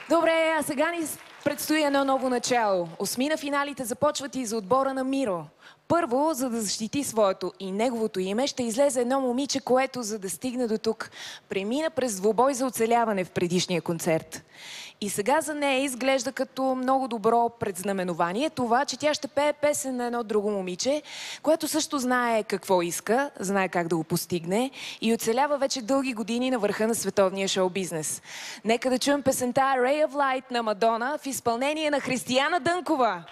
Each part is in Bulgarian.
Добре, а сега ни предстои едно ново начало. Осми на финалите започват и за отбора на Миро. Първо, за да защити своето и неговото име, ще излезе едно момиче, което, за да стигне до тук, премина през двубой за оцеляване в предишния концерт. И сега за нея изглежда като много добро предзнаменование това, че тя ще пее песен на едно друго момиче, което също знае какво иска, знае как да го постигне и оцелява вече дълги години на върха на световния шоу-бизнес. Нека да чуем песента Ray of Light на Мадона в изпълнение на Християна Дънкова.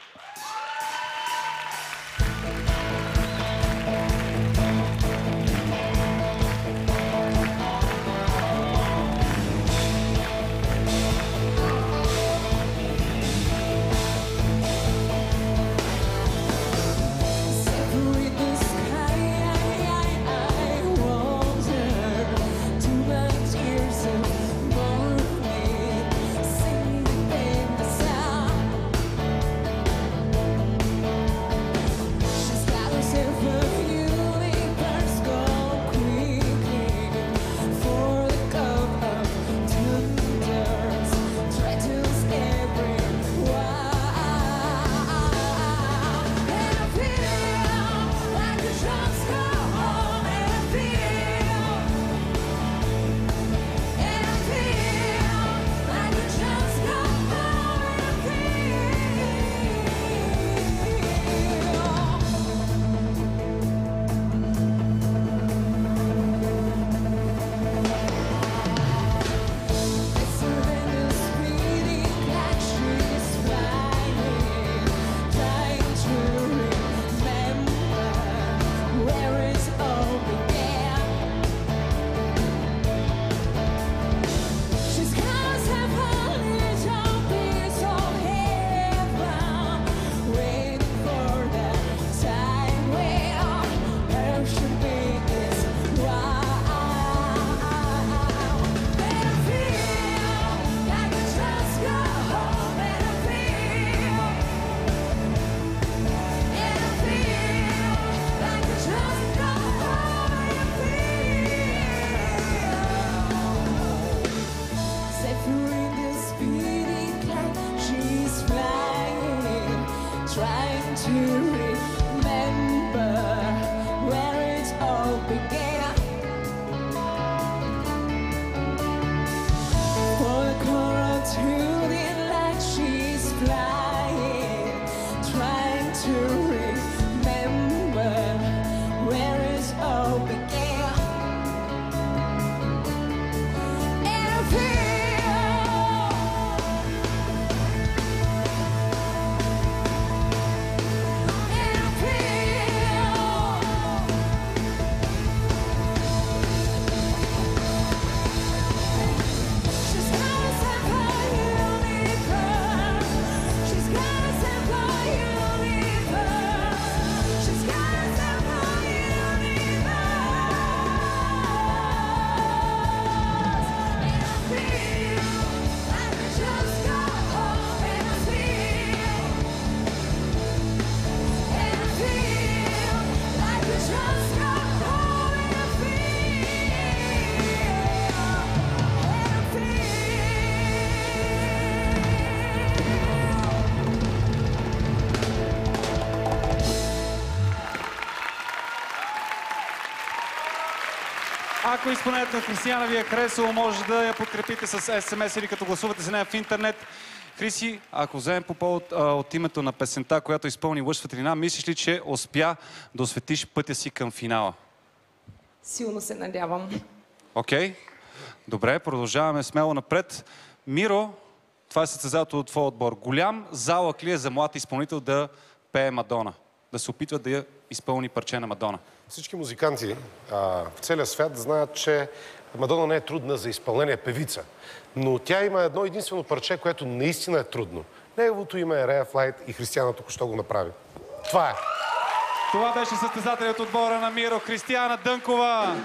Ако изпълнението на Християна ви е харесало, може да я подкрепите с СМС или като гласувате за нея в интернет. Хриси, ако вземем по повод от името на песента, която изпълни Лъж светлина, мислиш ли, че успя да осветиш пътя си към финала? Силно се надявам. Окей. Добре, продължаваме смело напред. Миро, това е състезателство от твой отбор. Голям залък ли е за млад изпълнител да пее Мадона? Да се опитва да я изпълни парче на Мадона? Всички музиканти в целия свят знаят, че Мадона не е трудна за изпълнение певица. Но тя има едно единствено парче, което наистина е трудно. Неговото име е Ray of Light и Християна току-що го направи. Това е. Това беше състезателят отбора на Миро, Християна Дънкова.